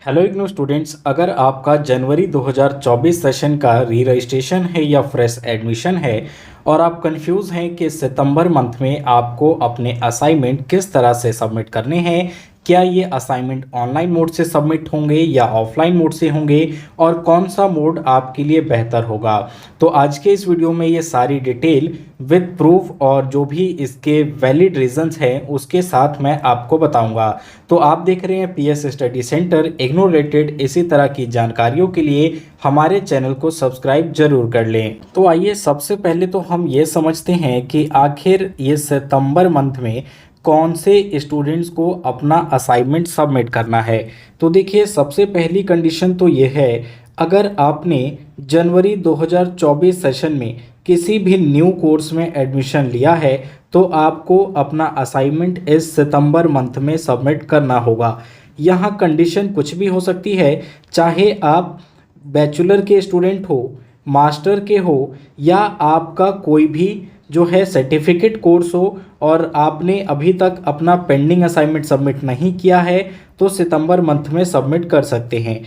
Hello IGNOU students, अगर आपका जनवरी 2024 session का री रजिस्ट्रेशन है या फ्रेश एडमिशन है और आप कंफ्यूज हैं कि सितंबर मंथ में आपको अपने असाइनमेंट किस तरह से सबमिट करने हैं, क्या ये असाइनमेंट ऑनलाइन मोड से सबमिट होंगे या ऑफलाइन मोड से होंगे और कौन सा मोड आपके लिए बेहतर होगा, तो आज के इस वीडियो में ये सारी डिटेल विद प्रूफ और जो भी इसके वैलिड रीजंस हैं उसके साथ मैं आपको बताऊंगा। तो आप देख रहे हैं PS study centre IGNOU related इसी तरह की जानकारियों के लिए हमारे चैनल को सब्सक्राइब जरूर कर लें। तो आइए सबसे पहले तो हम ये समझते हैं कि आखिर ये सितंबर मंथ में कौन से स्टूडेंट्स को अपना असाइनमेंट सबमिट करना है। तो देखिए, सबसे पहली कंडीशन तो ये है, अगर आपने जनवरी 2024 सेशन में किसी भी न्यू कोर्स में एडमिशन लिया है तो आपको अपना असाइनमेंट इस सितंबर मंथ में सबमिट करना होगा। यहाँ कंडीशन कुछ भी हो सकती है, चाहे आप बैचलर के स्टूडेंट हो, मास्टर के हो या आपका कोई भी जो है सर्टिफिकेट कोर्स हो और आपने अभी तक अपना पेंडिंग असाइनमेंट सबमिट नहीं किया है तो सितंबर मंथ में सबमिट कर सकते हैं।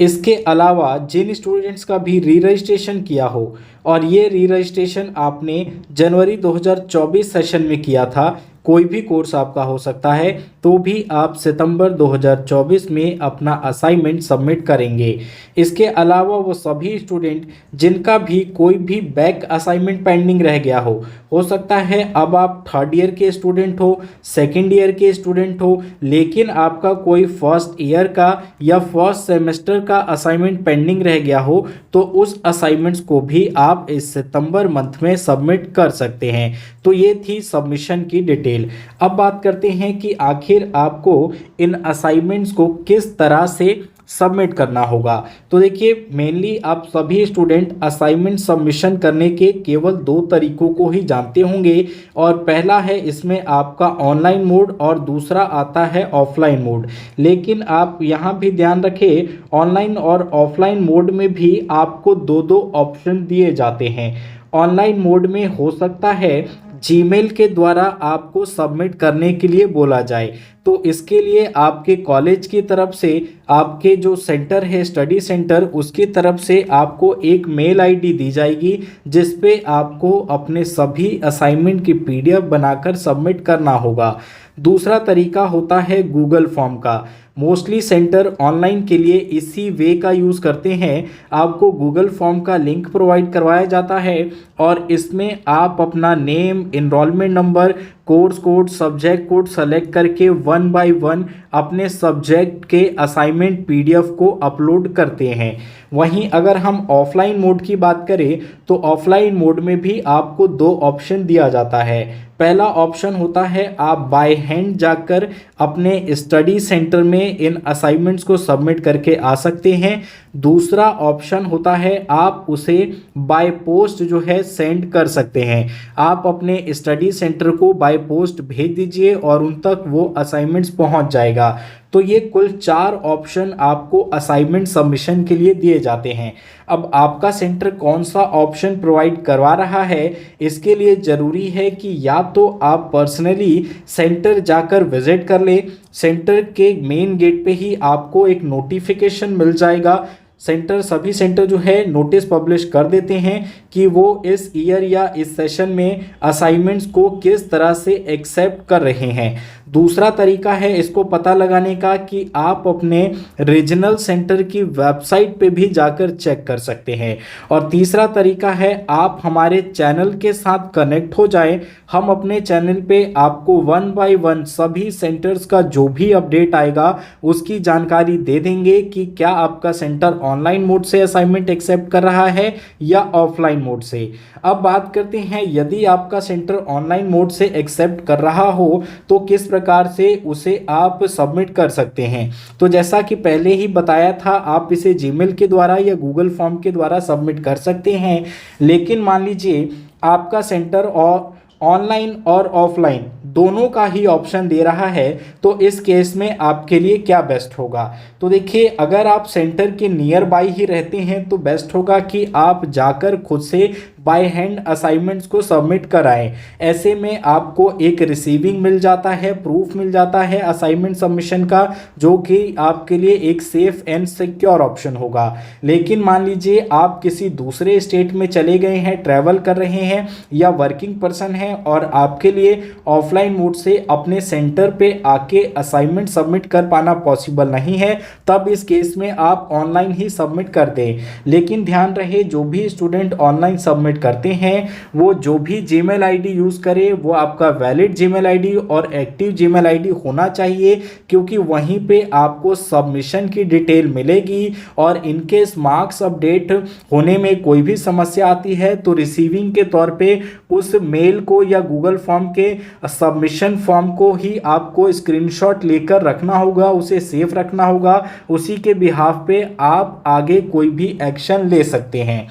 इसके अलावा जिन स्टूडेंट्स का भी री रजिस्ट्रेशन किया हो और ये री रजिस्ट्रेशन आपने जनवरी 2024 सेशन में किया था, कोई भी कोर्स आपका हो सकता है, तो भी आप सितंबर 2024 में अपना असाइनमेंट सबमिट करेंगे। इसके अलावा वो सभी स्टूडेंट जिनका भी कोई भी बैक असाइनमेंट पेंडिंग रह गया हो सकता है अब आप थर्ड ईयर के स्टूडेंट हो, सेकेंड ईयर के स्टूडेंट हो, लेकिन आपका कोई फर्स्ट ईयर का या फर्स्ट सेमेस्टर का असाइनमेंट पेंडिंग रह गया हो तो उस असाइनमेंट्स को भी आप इस सितंबर मंथ में सबमिट कर सकते हैं। तो ये थी सबमिशन की डिटेल। अब बात करते हैं कि आखिर आपको इन असाइनमेंट्स को किस तरह से सबमिट करना होगा। तो देखिए, मेनली आप सभी स्टूडेंट असाइनमेंट सबमिशन करने के केवल दो तरीकों को ही जानते होंगे और पहला है इसमें आपका ऑनलाइन मोड और दूसरा आता है ऑफलाइन मोड। लेकिन आप यहाँ भी ध्यान रखें, ऑनलाइन और ऑफलाइन मोड में भी आपको दो दो ऑप्शन दिए जाते हैं। ऑनलाइन मोड में हो सकता है जीमेल के द्वारा आपको सबमिट करने के लिए बोला जाए, तो इसके लिए आपके कॉलेज की तरफ से आपके जो सेंटर है स्टडी सेंटर उसकी तरफ से आपको एक मेल आईडी दी जाएगी जिस पे आपको अपने सभी असाइनमेंट की पीडीएफ बनाकर सबमिट करना होगा। दूसरा तरीका होता है गूगल फॉर्म का। मोस्टली सेंटर ऑनलाइन के लिए इसी वे का यूज़ करते हैं। आपको गूगल फॉर्म का लिंक प्रोवाइड करवाया जाता है और इसमें आप अपना name, enrolment number, course code, subject code select करके 1 बाय 1 अपने सब्जेक्ट के असाइनमेंट पीडीएफ को अपलोड करते हैं। वहीं अगर हम ऑफलाइन मोड की बात करें तो ऑफलाइन मोड में भी आपको दो ऑप्शन दिया जाता है। पहला ऑप्शन होता है आप बाय हैंड जाकर अपने स्टडी सेंटर में इन असाइनमेंट्स को सबमिट करके आ सकते हैं। दूसरा ऑप्शन होता है आप उसे बाय पोस्ट जो है सेंड कर सकते हैं। आप अपने स्टडी सेंटर को बाय पोस्ट भेज दीजिए और उन तक वो असाइनमेंट्स पहुंच जाएगा। तो ये कुल 4 ऑप्शन आपको असाइनमेंट सबमिशन के लिए दिए जाते हैं। अब आपका सेंटर कौन सा ऑप्शन प्रोवाइड करवा रहा है, इसके लिए ज़रूरी है कि या तो आप पर्सनली सेंटर जाकर विजिट कर लें। सेंटर के मेन गेट पे ही आपको एक नोटिफिकेशन मिल जाएगा। सभी सेंटर जो है नोटिस पब्लिश कर देते हैं कि वो इस ईयर या इस सेशन में असाइनमेंट्स को किस तरह से एक्सेप्ट कर रहे हैं। दूसरा तरीका है इसको पता लगाने का कि आप अपने रीजनल सेंटर की वेबसाइट पे भी जाकर चेक कर सकते हैं। और तीसरा तरीका है आप हमारे चैनल के साथ कनेक्ट हो जाएं। हम अपने चैनल पे आपको 1 बाय 1 सभी सेंटर्स का जो भी अपडेट आएगा उसकी जानकारी दे देंगे कि क्या आपका सेंटर ऑनलाइन मोड से असाइनमेंट एक्सेप्ट कर रहा है या ऑफलाइन मोड से। अब बात करते हैं, यदि आपका सेंटर ऑनलाइन मोड से एक्सेप्ट कर रहा हो तो किस प्रकार से उसे आप सबमिट कर सकते हैं। तो जैसा कि पहले ही बताया था, आप इसे जीमेल के द्वारा या गूगल फॉर्म के द्वारा सबमिट कर सकते हैं। लेकिन मान लीजिए आपका सेंटर और ऑनलाइन और ऑफलाइन दोनों का ही ऑप्शन दे रहा है, तो इस केस में आपके लिए क्या बेस्ट होगा। तो देखिए, अगर आप सेंटर के नियर बाई ही रहते हैं तो बेस्ट होगा कि आप जाकर खुद से बाय हैंड असाइनमेंट्स को सबमिट कराएं। ऐसे में आपको एक रिसीविंग मिल जाता है, प्रूफ मिल जाता है असाइनमेंट सबमिशन का, जो कि आपके लिए एक सेफ एंड सिक्योर ऑप्शन होगा। लेकिन मान लीजिए आप किसी दूसरे स्टेट में चले गए हैं, ट्रैवल कर रहे हैं या वर्किंग पर्सन हैं और आपके लिए ऑफलाइन मोड से अपने सेंटर पे आके असाइनमेंट सबमिट कर पाना पॉसिबल नहीं है, तब इस केस में आप ऑनलाइन ही सबमिट कर दें। लेकिन ध्यान रहे, जो भी स्टूडेंट ऑनलाइन सबमिट करते हैं वो जो भी जीमेल आईडी यूज़ करे वो आपका वैलिड जीमेल आईडी और एक्टिव जीमेल आईडी होना चाहिए, क्योंकि वहीं पे आपको सबमिशन की डिटेल मिलेगी और इनकेस मार्क्स अपडेट होने में कोई भी समस्या आती है तो रिसीविंग के तौर पे उस मेल को या गूगल फॉर्म के सबमिशन फॉर्म को ही आपको स्क्रीनशॉट लेकर रखना होगा, उसे सेफ रखना होगा। उसी के बिहाफ पे आप आगे कोई भी एक्शन ले सकते हैं।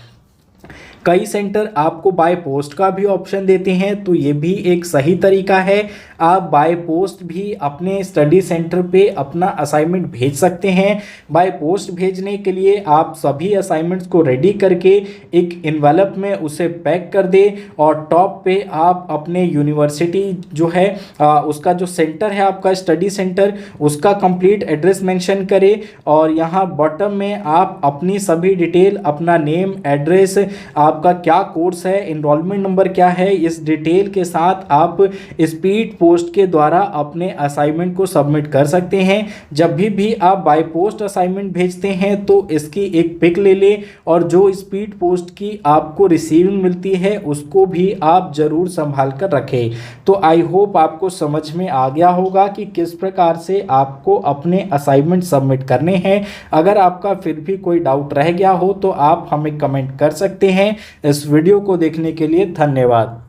कई सेंटर आपको बाय पोस्ट का भी ऑप्शन देते हैं, तो ये भी एक सही तरीका है। आप बाय पोस्ट भी अपने स्टडी सेंटर पे अपना असाइनमेंट भेज सकते हैं। बाय पोस्ट भेजने के लिए आप सभी असाइनमेंट्स को रेडी करके एक एनवेलप में उसे पैक कर दें और टॉप पे आप अपने यूनिवर्सिटी जो है उसका जो सेंटर है आपका स्टडी सेंटर, उसका कंप्लीट एड्रेस मेंशन करें और यहाँ बॉटम में आप अपनी सभी डिटेल, अपना नेम, एड्रेस, आपका क्या कोर्स है, एनरोलमेंट नंबर क्या है, इस डिटेल के साथ आप स्पीड पोस्ट के द्वारा अपने असाइनमेंट को सबमिट कर सकते हैं। जब भी आप बाय पोस्ट असाइनमेंट भेजते हैं तो इसकी एक पिक ले लें और जो स्पीड पोस्ट की आपको रिसीविंग मिलती है उसको भी आप ज़रूर संभाल कर रखें। तो आई होप आपको समझ में आ गया होगा कि किस प्रकार से आपको अपने असाइनमेंट सबमिट करने हैं। अगर आपका फिर भी कोई डाउट रह गया हो तो आप हमें कमेंट कर सकते हैं। इस वीडियो को देखने के लिए धन्यवाद।